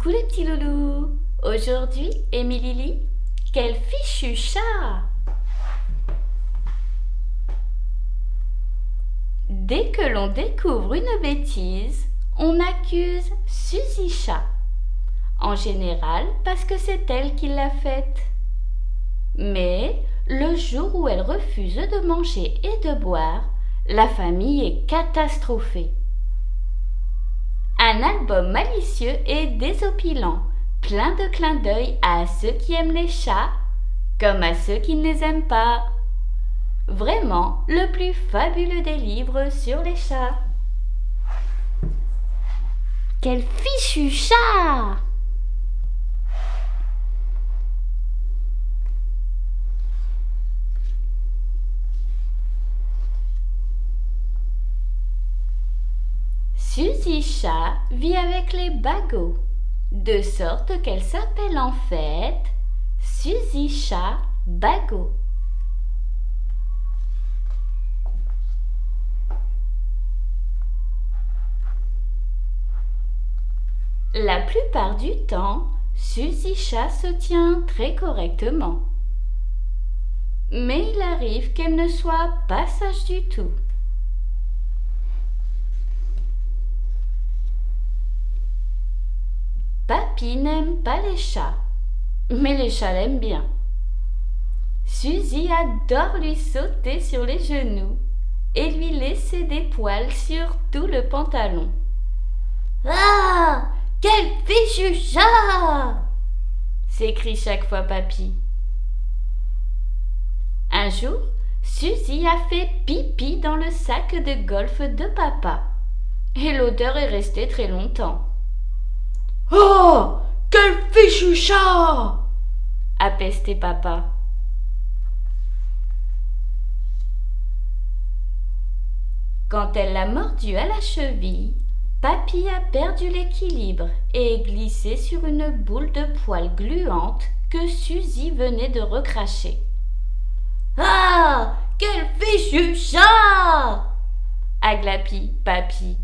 Coucou les petits loulous. Aujourd'hui, Émilie, quel fichu chat! Dès que l'on découvre une bêtise, on accuse Suzy Chat. En général parce que c'est elle qui l'a faite. Mais le jour où elle refuse de manger et de boire, la famille est catastrophée. Un album malicieux et désopilant, plein de clins d'œil à ceux qui aiment les chats, comme à ceux qui ne les aiment pas. Vraiment le plus fabuleux des livres sur les chats. Quel fichu chat! Suzy Chat vit avec les Bagots, de sorte qu'elle s'appelle en fait Suzy Chat Bagot. La plupart du temps, Suzy Chat se tient très correctement. Mais il arrive qu'elle ne soit pas sage du tout. Papy n'aime pas les chats, mais les chats l'aiment bien. Suzy adore lui sauter sur les genoux et lui laisser des poils sur tout le pantalon. Ah! Quel fichu chat! S'écrie chaque fois Papy. Un jour, Suzy a fait pipi dans le sac de golf de papa et l'odeur est restée très longtemps. Oh! Quel fichu chat! A pesté papa. Quand elle l'a mordu à la cheville, Papy a perdu l'équilibre et est glissé sur une boule de poils gluante que Suzy venait de recracher. Ah! Quel fichu chat! A glapi Papy.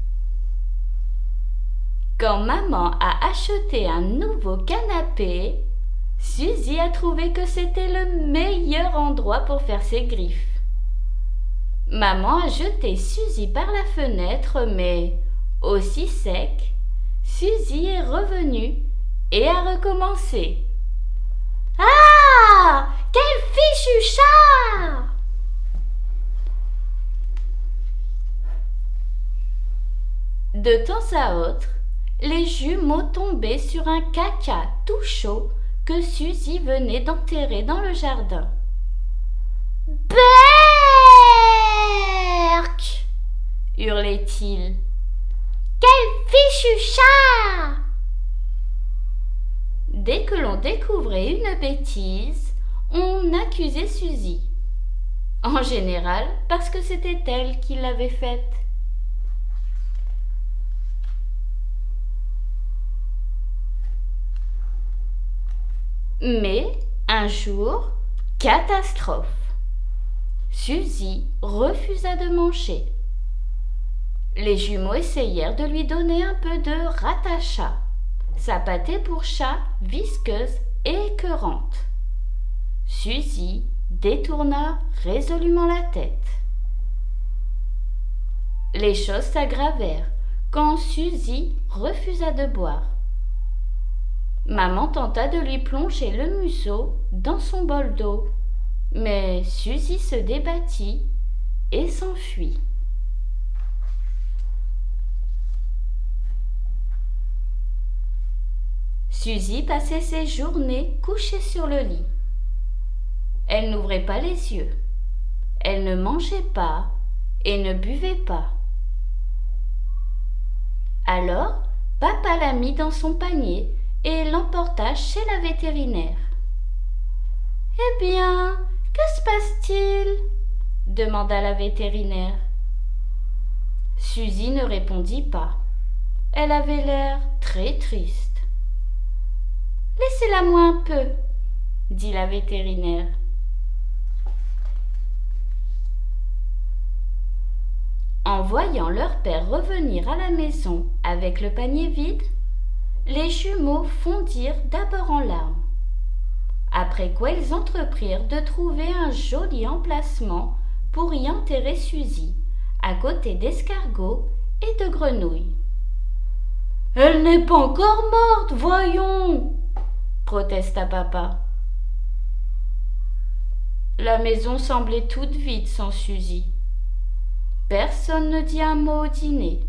Quand maman a acheté un nouveau canapé, Suzy a trouvé que c'était le meilleur endroit pour faire ses griffes. Maman a jeté Suzy par la fenêtre, mais aussi sec, Suzy est revenue et a recommencé. Ah! Quel fichu chat! De temps à autre, les jumeaux tombaient sur un caca tout chaud que Suzy venait d'enterrer dans le jardin. Berk! Hurlait-il. Quel fichu chat! Dès que l'on découvrait une bêtise, on accusait Suzy. En général, parce que c'était elle qui l'avait faite. Mais, un jour, catastrophe. Suzy refusa de manger. Les jumeaux essayèrent de lui donner un peu de ratacha, sa pâtée pour chat visqueuse et écœurante. Suzy détourna résolument la tête. Les choses s'aggravèrent quand Suzy refusa de boire. Maman tenta de lui plonger le museau dans son bol d'eau, mais Suzy se débattit et s'enfuit. Suzy passait ses journées couchée sur le lit. Elle n'ouvrait pas les yeux. Elle ne mangeait pas et ne buvait pas. Alors, papa la mit dans son panier et l'emporta chez la vétérinaire. « Eh bien, que se passe-t-il » demanda la vétérinaire. Suzy ne répondit pas. Elle avait l'air très triste. « Laissez-la moi un peu, » dit la vétérinaire. En voyant leur père revenir à la maison avec le panier vide, les jumeaux fondirent d'abord en larmes. Après quoi ils entreprirent de trouver un joli emplacement pour y enterrer Suzy, à côté d'escargots et de grenouilles. « Elle n'est pas encore morte, voyons !» protesta papa. La maison semblait toute vide sans Suzy. Personne ne dit un mot au dîner.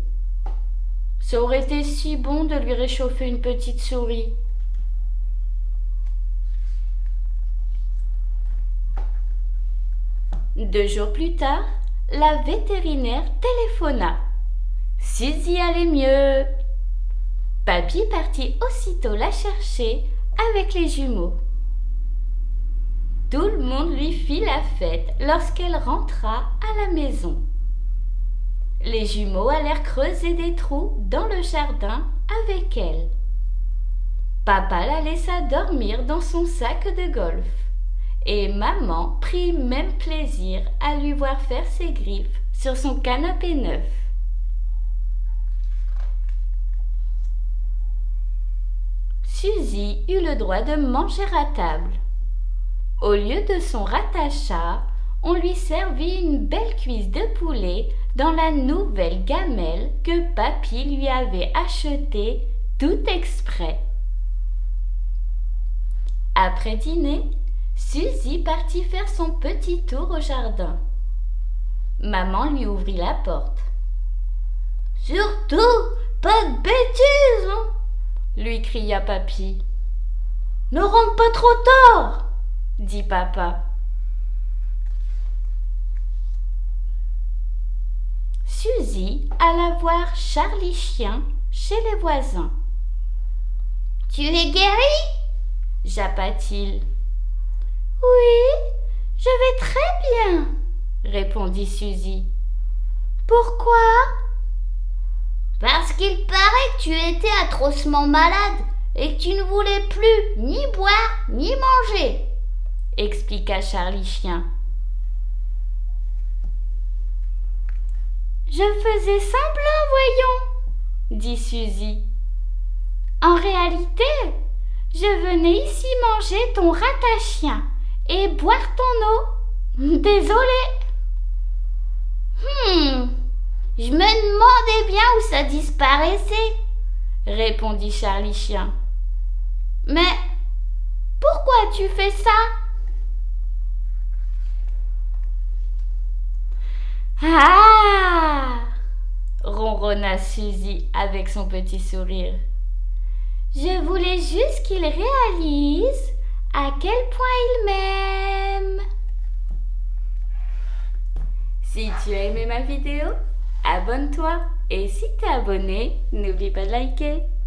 Ça aurait été si bon de lui réchauffer une petite souris. Deux jours plus tard, la vétérinaire téléphona. Suzy allait mieux. Papy partit aussitôt la chercher avec les jumeaux. Tout le monde lui fit la fête lorsqu'elle rentra à la maison. Les jumeaux allèrent creuser des trous dans le jardin avec elle. Papa la laissa dormir dans son sac de golf et maman prit même plaisir à lui voir faire ses griffes sur son canapé neuf. Suzy eut le droit de manger à table. Au lieu de son ratachat, on lui servit une belle cuisse de poulet dans la nouvelle gamelle que papy lui avait achetée tout exprès. Après dîner, Suzy partit faire son petit tour au jardin. Maman lui ouvrit la porte. « Surtout, pas de bêtises, hein !» lui cria papy. « Ne rentre pas trop tard !» dit papa. Suzy alla voir Charlie Chien chez les voisins. « Tu es guéri ?» jappa-t-il. « Oui, je vais très bien, » répondit Suzy. « Pourquoi ?»« Parce qu'il paraît que tu étais atrocement malade et que tu ne voulais plus ni boire ni manger, » expliqua Charlie Chien. « Je faisais semblant, voyons, » dit Suzy. « En réalité, je venais ici manger ton ratachien et boire ton eau. Désolée. » Je me demandais bien où ça disparaissait, répondit Charlie Chien. « Mais pourquoi tu fais ça ?» Ah ! Ronronna Suzy avec son petit sourire. Je voulais juste qu'il réalise à quel point il m'aime. Si tu as aimé ma vidéo, abonne-toi et si t'es abonné, n'oublie pas de liker.